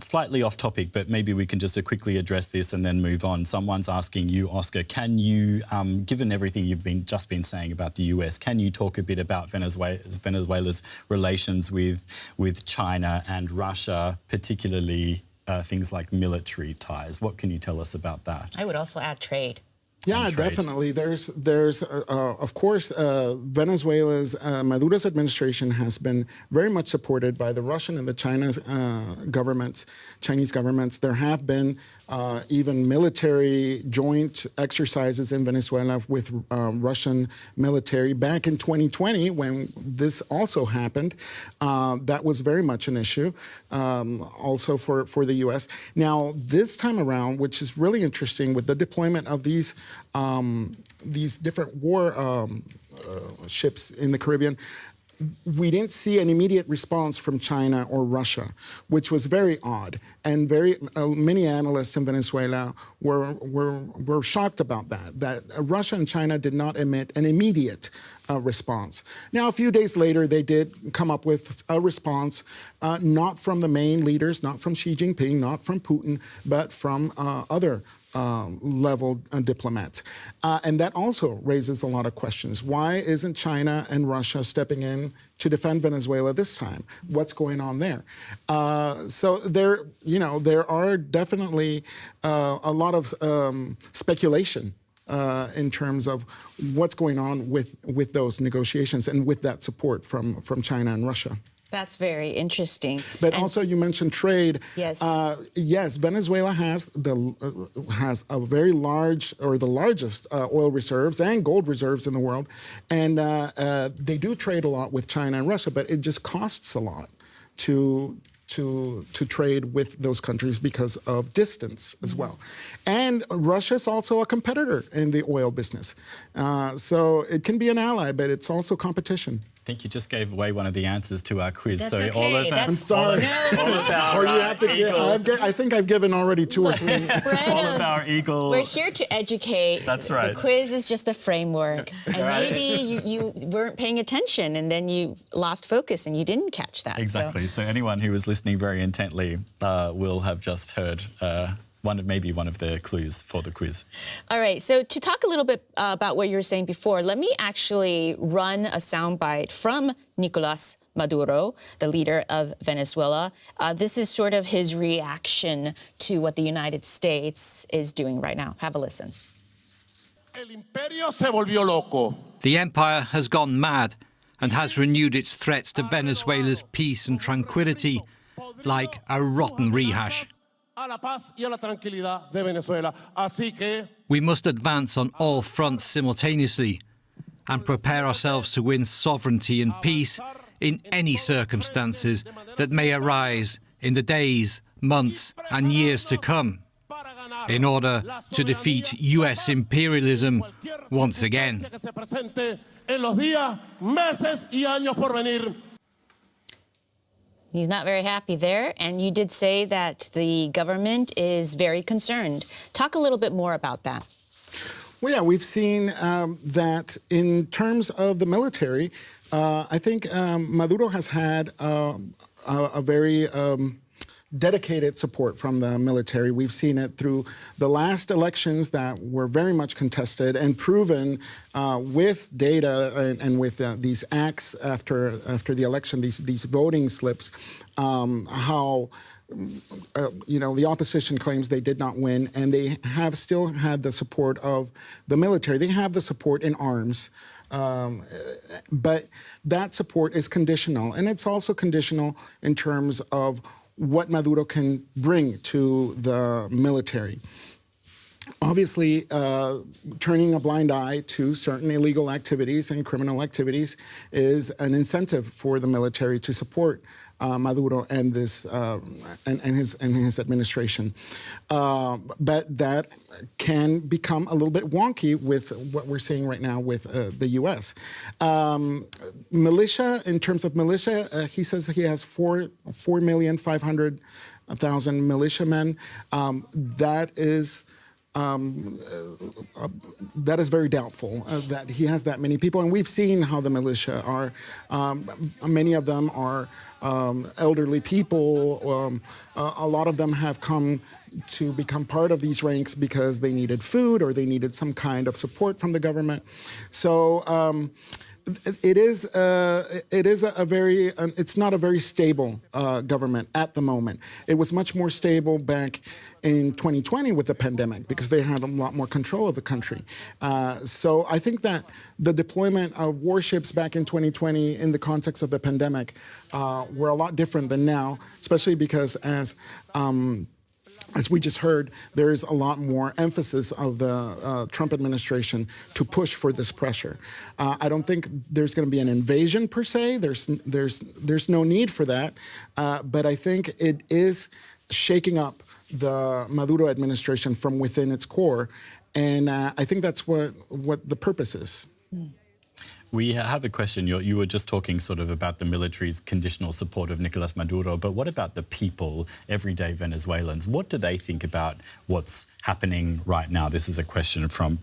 slightly off topic, but maybe we can just quickly address this and then move on. Someone's asking you, Oscar, can you, given everything you've just been saying about the U.S., can you talk a bit about Venezuela's relations with China and Russia, particularly things like military ties? What can you tell us about that? I would also add trade. Yeah, definitely. There's of course, Venezuela's Maduro's administration has been very much supported by the Russian and the Chinese governments. There have been even military joint exercises in Venezuela with Russian military back in 2020 when this also happened. That was very much an issue, also for the U.S. Now, this time around, which is really interesting with the deployment of these different war ships in the Caribbean, we didn't see an immediate response from China or Russia, which was very odd. And many analysts in Venezuela were shocked about that Russia and China did not emit an immediate response. Now, a few days later, they did come up with a response, not from the main leaders, not from Xi Jinping, not from Putin, but from other level diplomats. And that also raises a lot of questions. Why isn't China and Russia stepping in to defend Venezuela this time? What's going on there? So there are definitely a lot of speculation in terms of what's going on with those negotiations and with that support from China and Russia. That's very interesting. But also, you mentioned trade. Yes. Yes, Venezuela has a very large, or the largest, oil reserves and gold reserves in the world, and they do trade a lot with China and Russia. But it just costs a lot to to trade with those countries because of distance as well. And Russia's also a competitor in the oil business. So it can be an ally, but it's also competition. I think you just gave away one of the answers to our quiz. That's so okay. all of I'm sorry. all of our Or you have to I think I've given already 2 or 3. all of our eagle. We're here to educate. That's right. The quiz is just the framework. And maybe you weren't paying attention and then you lost focus and you didn't catch that. Exactly. So anyone who was listening very intently will have just heard maybe one of the clues for the quiz. All right, so to talk a little bit about what you were saying before, let me actually run a soundbite from Nicolas Maduro, the leader of Venezuela. This is sort of his reaction to what the United States is doing right now. Have a listen. El imperio se volvió loco. The empire has gone mad and has renewed its threats to Venezuela's peace and tranquility like a rotten rehash. A la paz y a la tranquilidad de Venezuela. Así que We must advance on all fronts simultaneously and prepare ourselves to win sovereignty and peace in any circumstances that may arise in the days, months and years to come, in order to defeat US imperialism once again. que se presente en los días, meses y años por venir. He's not very happy there, and you did say that the government is very concerned. Talk a little bit more about that. Well, yeah, we've seen that in terms of the military, I think Maduro has had a very dedicated support from the military. We've seen it through the last elections that were very much contested and proven with data and with these acts after the election, these voting slips, how the opposition claims they did not win, and they have still had the support of the military. They have the support in arms. But that support is conditional, and it's also conditional in terms of what Maduro can bring to the military. Obviously, turning a blind eye to certain illegal activities and criminal activities is an incentive for the military to support Maduro and this and his administration. But that can become a little bit wonky with what we're seeing right now with the U.S. Militia, in terms of militia, he says he has 4,500,000 militiamen. That is very doubtful that he has that many people. And we've seen how the militia are, many of them are elderly people. A lot of them have come to become part of these ranks because they needed food or they needed some kind of support from the government. So it is it's not a very stable government at the moment. It was much more stable back in 2020 with the pandemic because they had a lot more control of the country. So I think that the deployment of warships back in 2020 in the context of the pandemic were a lot different than now, especially because as we just heard, there is a lot more emphasis of the Trump administration to push for this pressure. I don't think there's going to be an invasion per se. There's no need for that. But I think it is shaking up the Maduro administration from within its core, and I think that's what the purpose is. We have a question. You were just talking sort of about the military's conditional support of Nicolas Maduro, but what about the people, everyday Venezuelans? What do they think about what's happening right now? This is a question from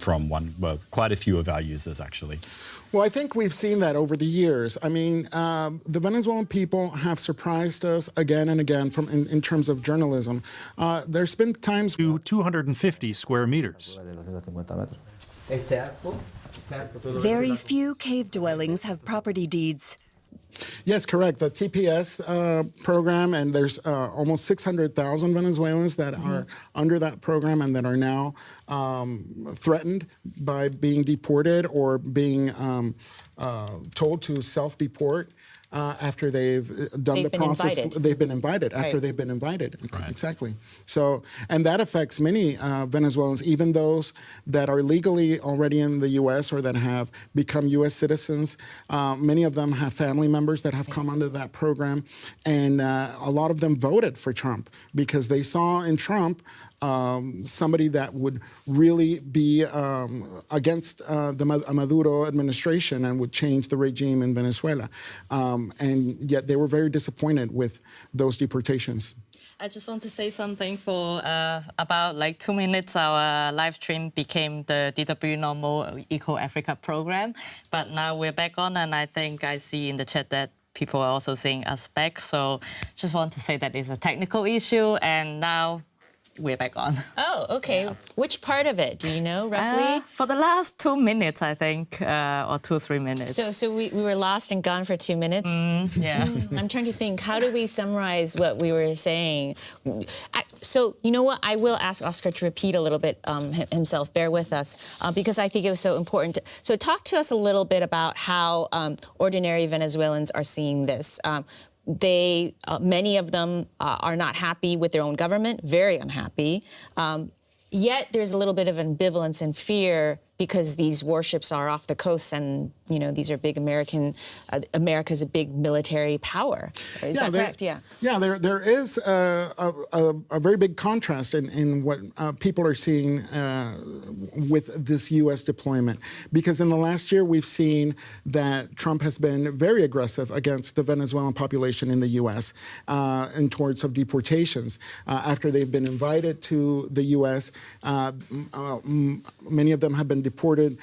quite a few of our users, actually. Well, I think we've seen that over the years. I mean, the Venezuelan people have surprised us again and again in terms of journalism. There's been times... To 250 square meters. Very few cave dwellings have property deeds. Yes, correct. The TPS program, and there's almost 600,000 Venezuelans that are under that program and that are now threatened by being deported or being told to self-deport. after they've done the process. Invited. They've been invited after they've been invited. Right. Exactly. So, and that affects many Venezuelans, even those that are legally already in the U.S. or that have become U.S. citizens. Many of them have family members that have come under that program, and a lot of them voted for Trump because they saw in Trump somebody that would really be against the Maduro administration and would change the regime in Venezuela. And yet they were very disappointed with those deportations. I just want to say something. For about like 2 minutes, our live stream became the DW Normal Eco Africa program. But now we're back on, and I think I see in the chat that people are also seeing us back. So just want to say that it's a technical issue, and now we're back on. Oh, okay. Yeah. Which part of it, do you know, roughly? For the last 2 minutes, I think, or 2 or 3 minutes. So we were lost and gone for 2 minutes? Yeah. I'm trying to think, how do we summarize what we were saying? So, you know what? I will ask Oscar to repeat a little bit himself. Bear with us, because I think it was so important. So talk to us a little bit about how ordinary Venezuelans are seeing this. Many of them are not happy with their own government, very unhappy. Yet there's a little bit of ambivalence and fear because these warships are off the coast, and you know these are big America's a big military power. Is that correct? Yeah. Yeah, there is a very big contrast in what people are seeing with this U.S. deployment, because in the last year we've seen that Trump has been very aggressive against the Venezuelan population in the U.S. In towards of deportations after they've been invited to the U.S. Many of them have been deported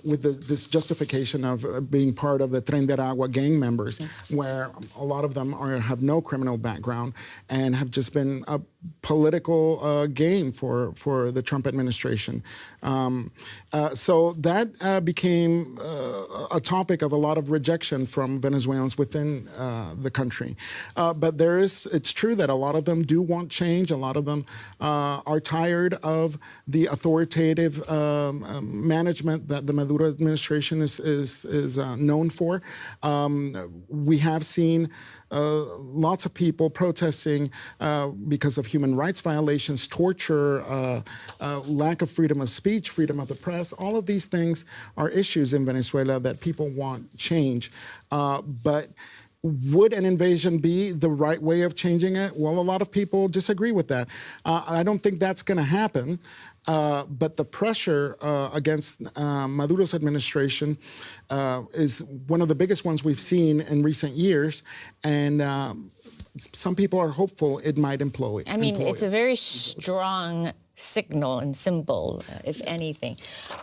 with this justification of being part of the Tren de Aragua gang members, where a lot of them have no criminal background and have just been a political game for the Trump administration. So that became a topic of a lot of rejection from Venezuelans within the country. But it's true that a lot of them do want change. A lot of them are tired of the authoritative management that the Maduro administration is known for. We have seen lots of people protesting because of human rights violations, torture, lack of freedom of speech, freedom of the press. All of these things are issues in Venezuela that people want change. But would an invasion be the right way of changing it? Well, a lot of people disagree with that. I don't think that's going to happen. But the pressure against Maduro's administration is one of the biggest ones we've seen in recent years, and some people are hopeful it might implode. I mean, it's a very strong signal and symbol, if anything.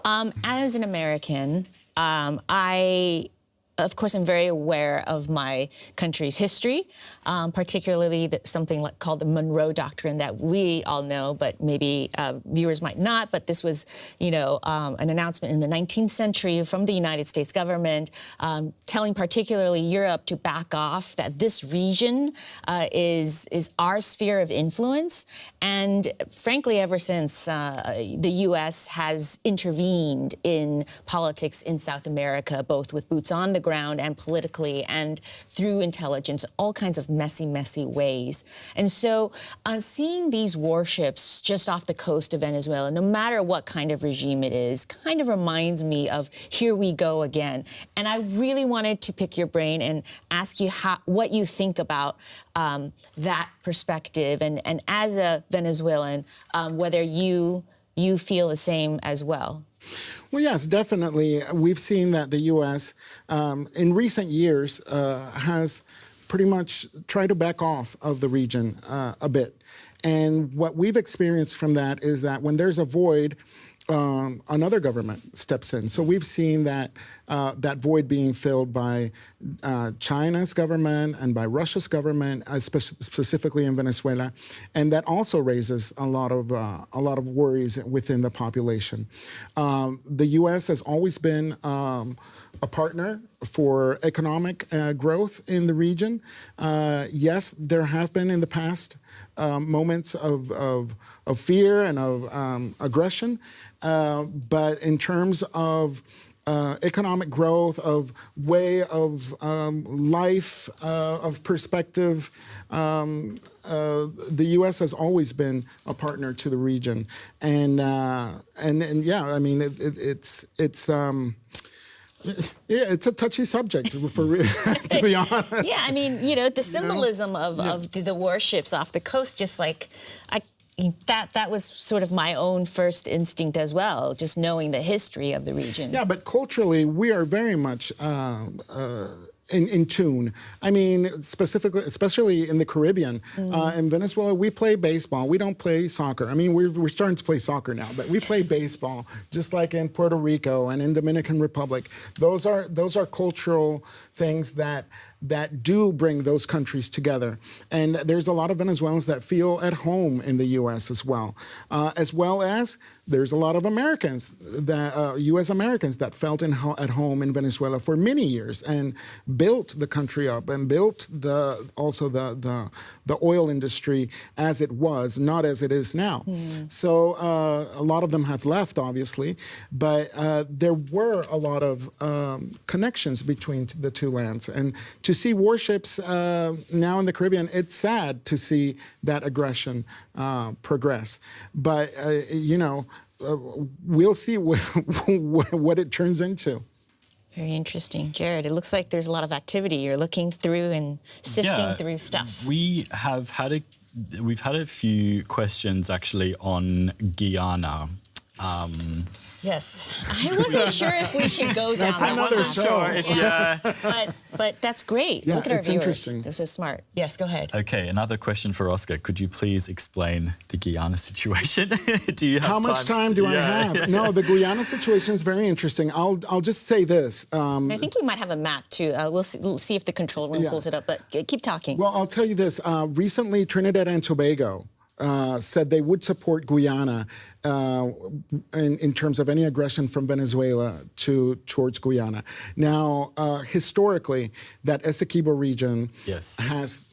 As an American, of course, I'm very aware of my country's history, particularly something called the Monroe Doctrine that we all know, but maybe viewers might not. But this was, an announcement in the 19th century from the United States government telling particularly Europe to back off, that this region is our sphere of influence. And frankly, ever since the U.S. has intervened in politics in South America, both with boots on the ground and politically and through intelligence, all kinds of messy ways. And so seeing these warships just off the coast of Venezuela, no matter what kind of regime it is, kind of reminds me of here we go again. And I really wanted to pick your brain and ask you what you think about that perspective, and as a Venezuelan, whether you feel the same as well. Well, yes, definitely. We've seen that the U.S. In recent years has pretty much tried to back off of the region a bit. And what we've experienced from that is that when there's a void, another government steps in. So we've seen that that void being filled by China's government and by Russia's government, specifically in Venezuela, and that also raises a lot of worries within the population. The U.S. has always been a partner for economic growth in the region. Yes, there have been in the past moments of fear and of aggression, but in terms of economic growth, of way of life, of perspective. The U.S. has always been a partner to the region, and yeah, I mean it's a touchy subject, to be honest. Yeah, I mean, the symbolism of the warships off the coast, just like that was sort of my own first instinct as well, just knowing the history of the region. Yeah, but culturally, we are very much in tune. I mean, specifically, especially in the Caribbean. In Venezuela, we play baseball. We don't play soccer. I mean, we're starting to play soccer now, but we play baseball, just like in Puerto Rico and in Dominican Republic. Those are cultural things that do bring those countries together. And there's a lot of Venezuelans that feel at home in the U.S. as well as there's a lot of Americans, U.S. Americans that felt at home in Venezuela for many years and built the country up and built also the oil industry as it was, not as it is now. So a lot of them have left, obviously, but there were a lot of connections between the two lands. And to see warships now in the Caribbean, it's sad to see that aggression progress. But, we'll see what it turns into. Very interesting. Jared, it looks like there's a lot of activity. You're looking through and sifting through stuff. We've had a few questions actually on Guyana. Yes. I wasn't sure if we should go down that. I wasn't sure if, But that's great. Yeah, look at our it's viewers. interesting. They're so smart. Yes, go ahead. Okay, another question for Oscar. Could you please explain the Guyana situation? Do you have How much time do I have? No, the Guyana situation is very interesting. I'll just say this. I think we might have a map too. We'll see if the control room pulls it up, but keep talking. Well, I'll tell you this. Recently, Trinidad and Tobago said they would support Guyana in terms of any aggression from Venezuela towards Guyana. Now, historically, that Essequibo region has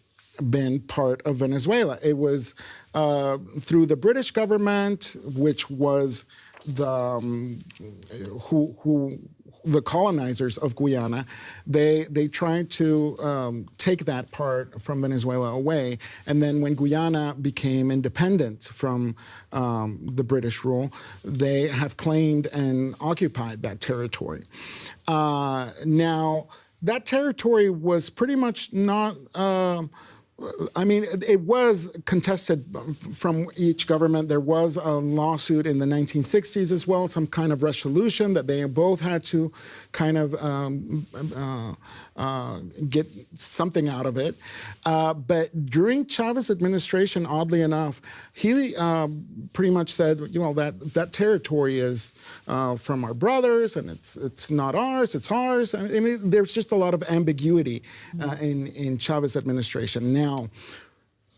been part of Venezuela. It was through the British government, which was the colonizers of Guyana. They tried to take that part from Venezuela away, and then when Guyana became independent from the British rule, they have claimed and occupied that territory. Now, that territory was pretty much not I mean, it was contested from each government. There was a lawsuit in the 1960s as well, some kind of resolution that they both had to kind of get something out of it. But during Chavez administration, oddly enough, he pretty much said, that territory is from our brothers, and it's not ours, it's ours. I mean, there's just a lot of ambiguity in Chavez administration. Now,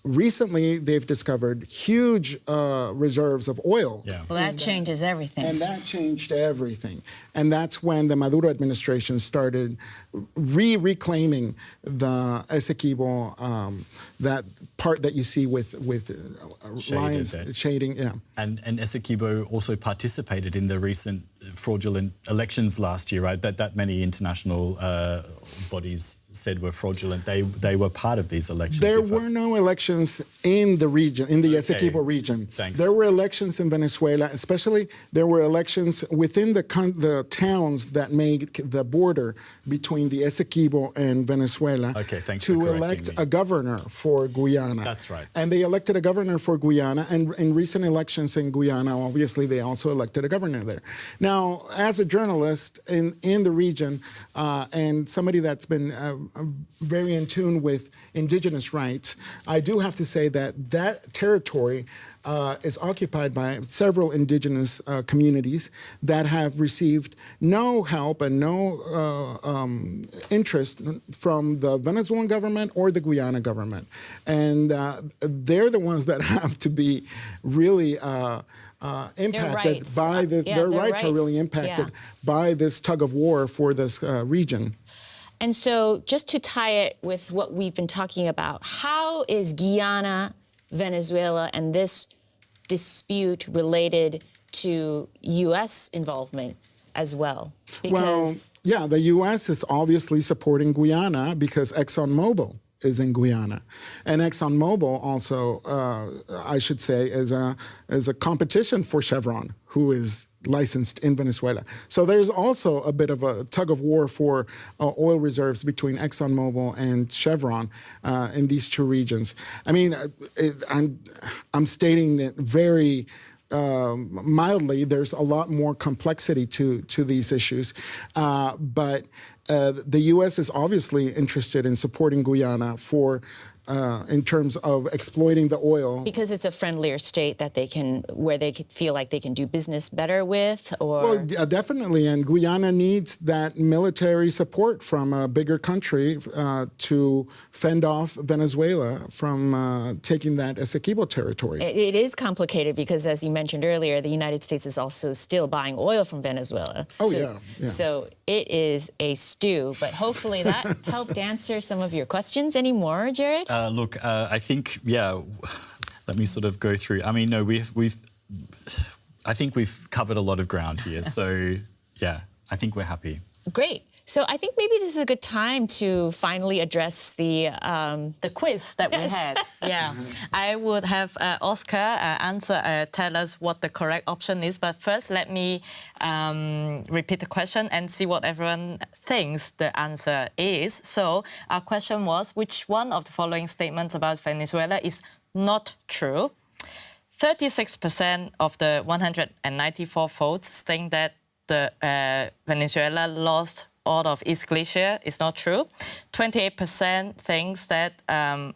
recently, they've discovered huge reserves of oil. Yeah. Well, that changes everything. And that changed everything. And that's when the Maduro administration started reclaiming the Essequibo, that part that you see with lines, shading. Yeah. And Essequibo also participated in the recent fraudulent elections last year, right? That many international bodies said were fraudulent. They were part of these elections. There were no elections in the region, in the Essequibo region. Thanks. There were elections in Venezuela, especially there were elections within the towns that made the border between the Essequibo and Venezuela to elect a governor for Guyana. That's right. And they elected a governor for Guyana, and in recent elections in Guyana, obviously, they also elected a governor there. Now, as a journalist in the region, and somebody that's been very in tune with indigenous rights, I do have to say that territory is occupied by several indigenous communities that have received no help and no interest from the Venezuelan government or the Guyana government. And they're the ones that have to be really impacted by this. Their rights are really impacted by this tug of war for this region. And so just to tie it with what we've been talking about, how is Guyana, Venezuela, and this dispute related to U.S. involvement as well? Well, yeah, the U.S. is obviously supporting Guyana because ExxonMobil is in Guyana. And ExxonMobil also, I should say, is a competition for Chevron, who is licensed in Venezuela. So there's also a bit of a tug of war for oil reserves between ExxonMobil and Chevron in these two regions. I mean, I'm stating it very mildly. There's a lot more complexity to these issues, but the U.S. is obviously interested in supporting Guyana for in terms of exploiting the oil. Because it's a friendlier state that they can, where they could feel like they can do business better with, or? Well, yeah, definitely, and Guyana needs that military support from a bigger country to fend off Venezuela from taking that Essequibo territory. It is complicated because, as you mentioned earlier, the United States is also still buying oil from Venezuela. Oh, yeah. So it is a stew, but hopefully that helped answer some of your questions. Any more, Jared? Look, I think, yeah, let me sort of go through. I mean, no, I think we've covered a lot of ground here. So, yeah, I think we're happy. Great. So I think maybe this is a good time to finally address the quiz that we had. Yeah, I would have Oscar tell us what the correct option is. But first, let me repeat the question and see what everyone thinks the answer is. So our question was, which one of the following statements about Venezuela is not true? 36% of the 194 votes think that Venezuela lost all of its glacier is not true. 28% thinks that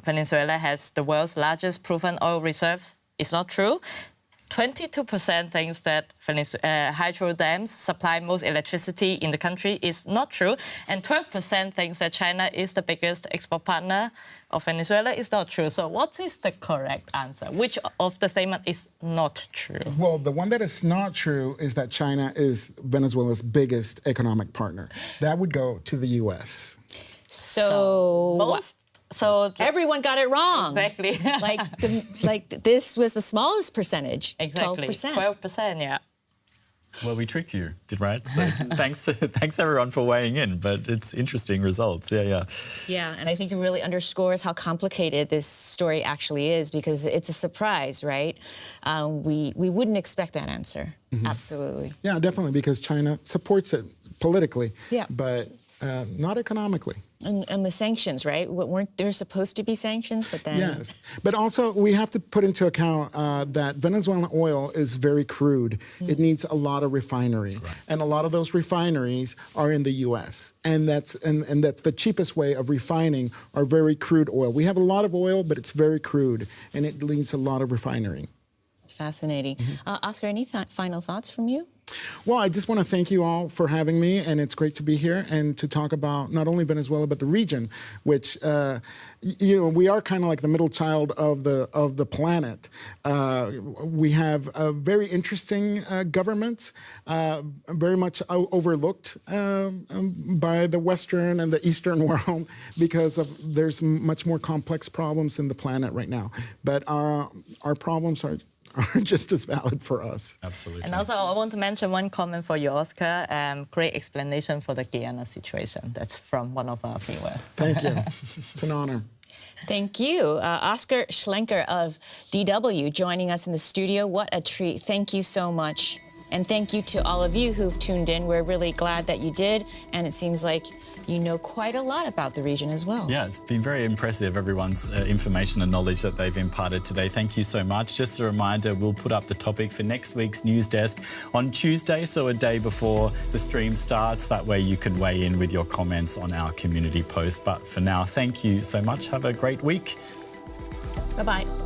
Venezuela has the world's largest proven oil reserves is not true. 22% thinks that hydro dams supply most electricity in the country is not true. And 12% thinks that China is the biggest export partner of Venezuela is not true. So what is the correct answer? Which of the statement is not true? Well, the one that is not true is that China is Venezuela's biggest economic partner. That would go to the U.S. So everyone got it wrong. Exactly. like this was the smallest percentage. Exactly. 12%. 12%, yeah. Well, we tricked you, right? So thanks everyone for weighing in. But it's interesting results. Yeah. Yeah, and I think it really underscores how complicated this story actually is because it's a surprise, right? We wouldn't expect that answer. Mm-hmm. Absolutely. Yeah, definitely, because China supports it politically, but not economically. And the sanctions, right? Weren't there supposed to be sanctions? But then yes, but also we have to put into account that Venezuelan oil is very crude. It needs a lot of refinery, and a lot of those refineries are in the U.S. And that's the cheapest way of refining our very crude oil. We have a lot of oil, but it's very crude, and it needs a lot of refinery. It's fascinating. Oscar, any final thoughts from you? Well, I just want to thank you all for having me, and it's great to be here and to talk about not only Venezuela but the region, which we are kind of like the middle child of the planet. We have very interesting governments, very much overlooked by the Western and the Eastern world because there's much more complex problems in the planet right now. But our problems are just as valid for us. Absolutely. And also, I want to mention one comment for you, Oscar. Great explanation for the Guyana situation. That's from one of our viewers. Thank you. It's an honor. Thank you. Oscar Schlenker of DW joining us in the studio. What a treat. Thank you so much. And thank you to all of you who've tuned in. We're really glad that you did. And it seems like you know quite a lot about the region as well. Yeah, it's been very impressive, everyone's information and knowledge that they've imparted today. Thank you so much. Just a reminder, we'll put up the topic for next week's News Desk on Tuesday, so a day before the stream starts. That way you can weigh in with your comments on our community post. But for now, thank you so much. Have a great week. Bye-bye.